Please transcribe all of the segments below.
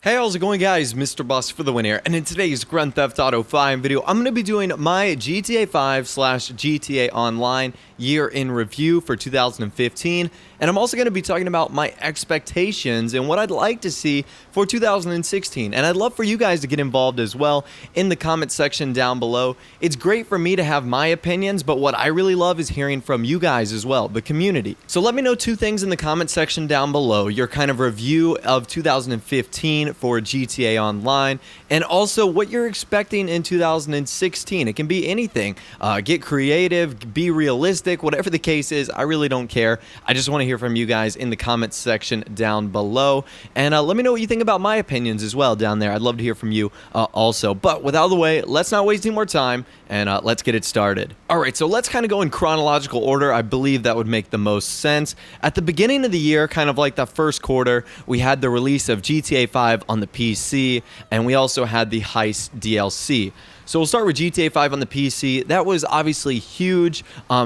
Hey, how's it going, guys? Mr. Boss for the win here, and in today's Grand Theft Auto 5 video, I'm going to be doing my GTA 5 slash GTA Online year in review for 2015, and I'm also going to be talking about my expectations and what I'd like to see for 2016, and I'd love for you guys to get involved as well in the comment section down below. It's great for me to have my opinions, but what I really love is hearing from you guys as well, the community. So let me know two things in the comment section down below: your kind of review of 2015 for GTA Online, and also what you're expecting in 2016. It can be anything. Get creative, be realistic, whatever the case is. I really don't care. I just want to hear from you guys in the comments section down below, and let me know what you think about my opinions as well down there. I'd love to hear from you also. But without the way, let's not waste any more time, and let's get it started. Alright, so let's kind of go in chronological order. I believe that would make the most sense. At the beginning of the year, kind of like the first quarter, we had the release of GTA 5 on the PC, and we also had the Heist DLC. So we'll start with GTA 5 on the PC. That was obviously huge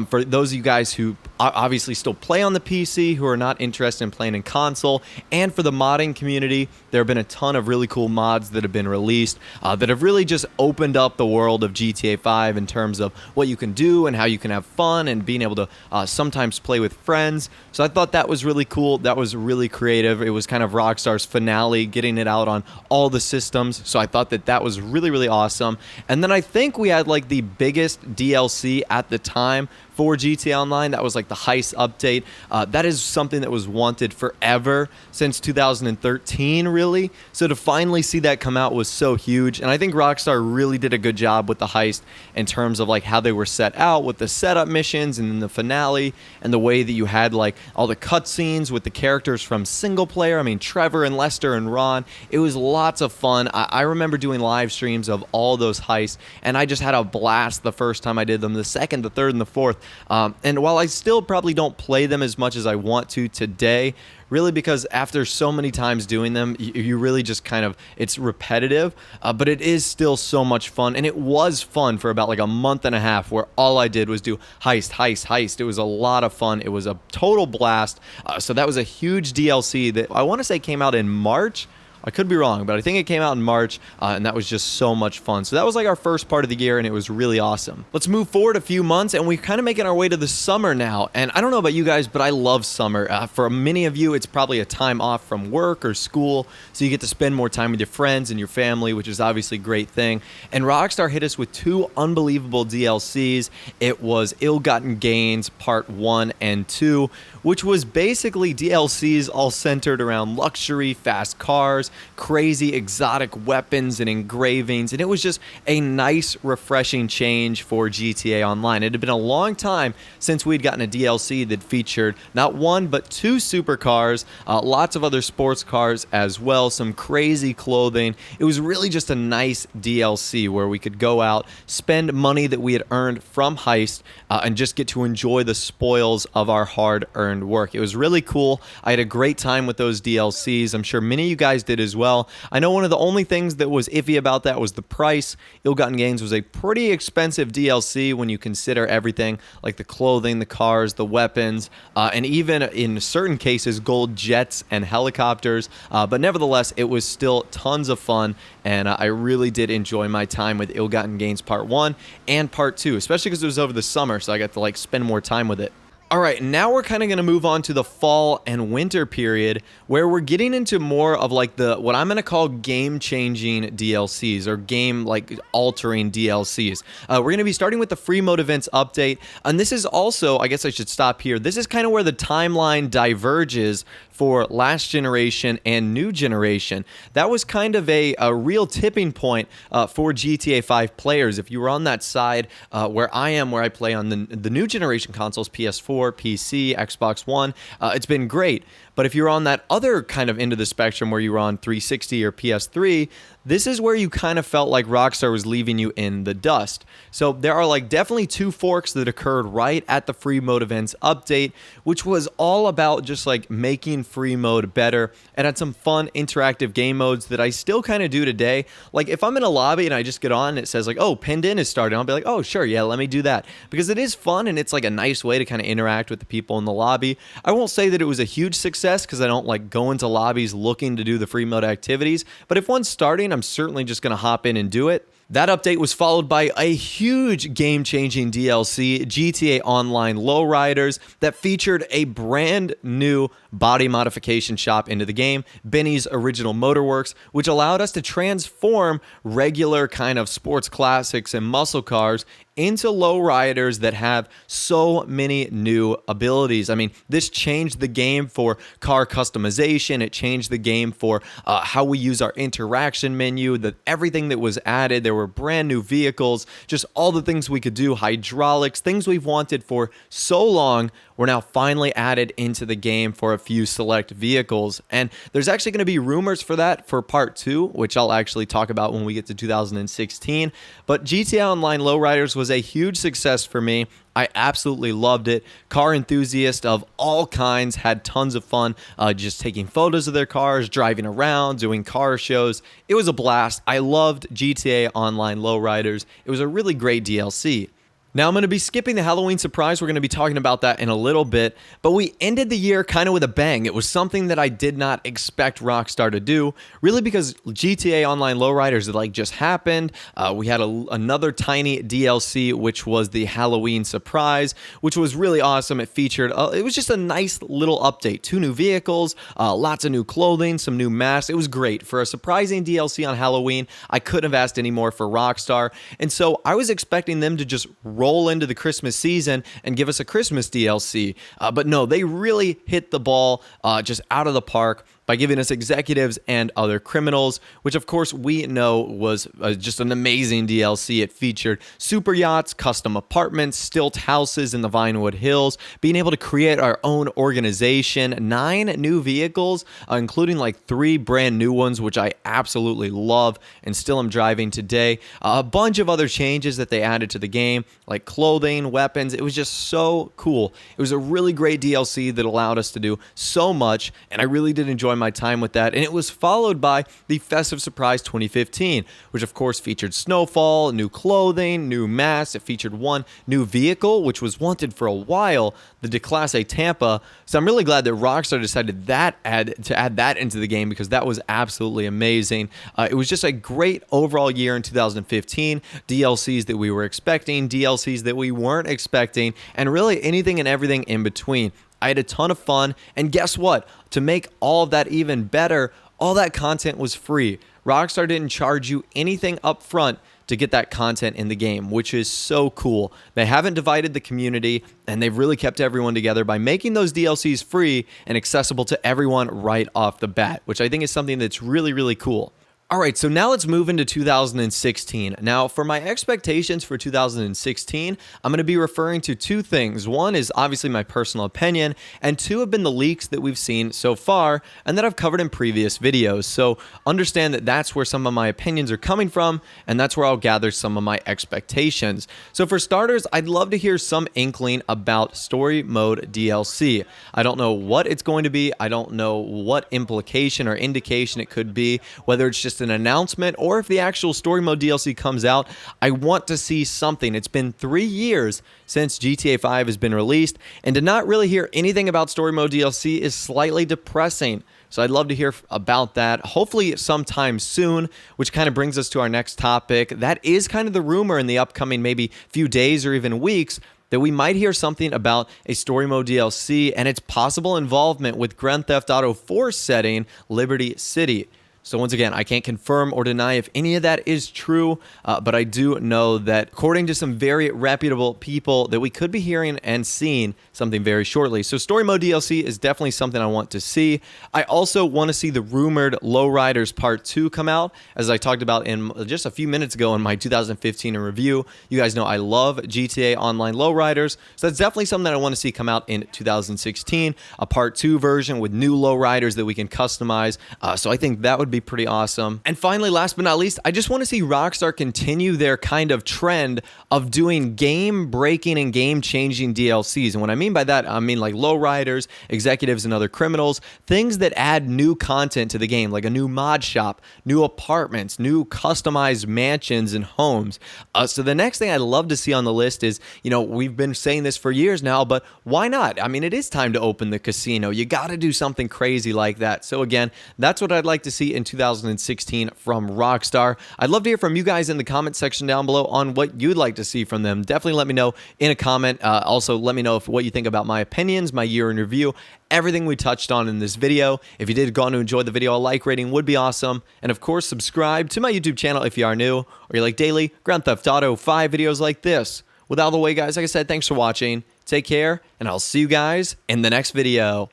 for those of you guys who obviously still play on the PC, who are not interested in playing in console, and for the modding community. There have been a ton of really cool mods that have been released that have really just opened up the world of GTA 5 in terms of what you can do and how you can have fun and being able to sometimes play with friends. So I thought that was really cool. That was really creative. It was kind of Rockstar's finale, getting it out on all the systems. So I thought that that was really, really awesome. And then I think we had like the biggest DLC at the time for GTA Online. That was like the Heist update. That is something that was wanted forever, since 2013 really. So to finally see that come out was so huge, and I think Rockstar really did a good job with the Heist in terms of like how they were set out with the setup missions and then the finale, and the way that you had like all the cutscenes with the characters from single player. I mean, Trevor and Lester and Ron. It was lots of fun. I remember doing live streams of all those heists, and I just had a blast the first time I did them, the second, the third, and the fourth. And while I still probably don't play them as much as I want to today, really because after so many times doing them, you really just kind of, it's repetitive, but it is still so much fun. And it was fun for about like a month and a half where all I did was do heist. It was a lot of fun. It was a total blast. So that was a huge DLC that I want to say came out in March. I could be wrong, but I think it came out in March, and that was just so much fun. So that was like our first part of the year, and it was really awesome. Let's move forward a few months, and we're kind of making our way to the summer now. And I don't know about you guys, but I love summer. For many of you, it's probably a time off from work or school, so you get to spend more time with your friends and your family, which is obviously a great thing. And Rockstar hit us with two unbelievable DLCs. It was Ill-Gotten Gains Part 1 and 2, which was basically DLCs all centered around luxury, fast cars, crazy exotic weapons and engravings, and it was just a nice, refreshing change for GTA Online. It had been a long time since we'd gotten a DLC that featured not one but two supercars, lots of other sports cars as well, some crazy clothing. It was really just a nice DLC where we could go out, spend money that we had earned from Heist, and just get to enjoy the spoils of our hard-earned work. It was really cool. I had a great time with those DLCs. I'm sure many of you guys did as well. I know one of the only things that was iffy about that was the price. Ill-Gotten Gains was a pretty expensive DLC when you consider everything, like the clothing, the cars, the weapons, and even in certain cases, gold jets and helicopters. But nevertheless, it was still tons of fun, and I really did enjoy my time with Ill-Gotten Gains Part 1 and Part 2, especially because it was over the summer, so I got to like spend more time with it. All right, now we're kind of going to move on to the fall and winter period, where we're getting into more of like the what I'm going to call game-changing DLCs, or game-like-altering DLCs. We're going to be starting with the free mode events update, and this is also, I guess I should stop here, this is kind of where the timeline diverges for last generation and new generation. That was kind of a real tipping point for GTA 5 players. If you were on that side where I am, where I play on the new generation consoles, PS4, PC, Xbox One, it's been great. But if you're on that other kind of end of the spectrum where you were on 360 or PS3, this is where you kind of felt like Rockstar was leaving you in the dust. So there are like definitely two forks that occurred right at the free mode events update, which was all about just like making free mode better, and had some fun interactive game modes that I still kind of do today. Like if I'm in a lobby and I just get on and it says like, oh, pinned in is starting, I'll be like, oh sure, yeah, let me do that, because it is fun and it's like a nice way to kind of interact with the people in the lobby. I won't say that it was a huge success success because I don't like go into lobbies looking to do the free mode activities. But if one's starting, I'm certainly just going to hop in and do it. That update was followed by a huge game-changing DLC, GTA Online Lowriders, that featured a brand new body modification shop into the game, Benny's Original Motorworks, which allowed us to transform regular kind of sports classics and muscle cars into lowriders that have so many new abilities. I mean, this changed the game for car customization. It changed the game for how we use our interaction menu, everything that was added. There were brand new vehicles, just all the things we could do, hydraulics, things we've wanted for so long were now finally added into the game for a few select vehicles. And there's actually going to be rumors for that for part 2, which I'll actually talk about when we get to 2016. But GTA Online Lowriders was a huge success for me. I absolutely loved it. Car enthusiasts of all kinds had tons of fun just taking photos of their cars, driving around, doing car shows. It was a blast. I loved GTA Online Lowriders. It was a really great DLC. Now, I'm going to be skipping the Halloween surprise. We're going to be talking about that in a little bit. But we ended the year kind of with a bang. It was something that I did not expect Rockstar to do, really because GTA Online Lowriders had just happened. We had another tiny DLC, which was the Halloween surprise, which was really awesome. It featured, it was just a nice little update. 2 new vehicles, lots of new clothing, some new masks. It was great. For a surprising DLC on Halloween, I couldn't have asked any more for Rockstar. And so I was expecting them to just roll into the Christmas season and give us a Christmas DLC. But no, they really hit the ball just out of the park by giving us executives and other criminals, which of course we know was just an amazing DLC. It featured super yachts, custom apartments, stilt houses in the Vinewood Hills, being able to create our own organization, 9 new vehicles, including 3 brand new ones, which I absolutely love and still am driving today. A bunch of other changes that they added to the game, like clothing, weapons. It was just so cool. It was a really great DLC that allowed us to do so much, and I really did enjoy my time with that. And it was followed by the Festive Surprise 2015, which of course featured snowfall, new clothing, new masks. It featured 1 new vehicle, which was wanted for a while, the Declasse Tampa. So I'm really glad that Rockstar decided to add that into the game, because that was absolutely amazing. It was just a great overall year in 2015. DLCs that we were expecting, DLCs that we weren't expecting, and really anything and everything in between. I had a ton of fun, and guess what? To make all of that even better, all that content was free. Rockstar didn't charge you anything up front to get that content in the game, which is so cool. They haven't divided the community, and they've really kept everyone together by making those DLCs free and accessible to everyone right off the bat, which I think is something that's really, really cool. All right, so now let's move into 2016. Now, for my expectations for 2016, I'm going to be referring to 2 things. One is obviously my personal opinion, and 2 have been the leaks that we've seen so far and that I've covered in previous videos. So understand that that's where some of my opinions are coming from, and that's where I'll gather some of my expectations. So for starters, I'd love to hear some inkling about Story Mode DLC. I don't know what it's going to be. I don't know what implication or indication it could be, whether it's just an announcement or if the actual Story Mode DLC comes out. I want to see something. It's been 3 years since GTA 5 has been released, and to not really hear anything about Story Mode DLC is slightly depressing. So I'd love to hear about that, hopefully sometime soon, which kind of brings us to our next topic. That is kind of the rumor in the upcoming maybe few days or even weeks, that we might hear something about a Story Mode DLC and its possible involvement with Grand Theft Auto 4 setting, Liberty City. So once again, I can't confirm or deny if any of that is true, but I do know that according to some very reputable people that we could be hearing and seeing something very shortly. So Story Mode DLC is definitely something I want to see. I also want to see the rumored Lowriders Part 2 come out, as I talked about in just a few minutes ago in my 2015 review. You guys know I love GTA Online Lowriders, so that's definitely something that I want to see come out in 2016, a Part 2 version with new Lowriders that we can customize. So I think that would be pretty awesome. And finally, last but not least, I just want to see Rockstar continue their kind of trend of doing game-breaking and game-changing DLCs. And what I mean by that, I mean like Lowriders, Executives, and Other Criminals, things that add new content to the game, like a new mod shop, new apartments, new customized mansions and homes. So the next thing I'd love to see on the list is, you know, we've been saying this for years now, but why not? I mean, it is time to open the casino. You got to do something crazy like that. So again, that's what I'd like to see in 2016 from Rockstar. I'd love to hear from you guys in the comment section down below on what you'd like to see from them. Definitely let me know in a comment. Also, let me know what you think about my opinions, my year in review, everything we touched on in this video. If you did go on to enjoy the video, a like rating would be awesome. And of course, subscribe to my YouTube channel if you are new, or you like daily Grand Theft Auto 5 videos like this. With all the way, guys, like I said, thanks for watching. Take care, and I'll see you guys in the next video.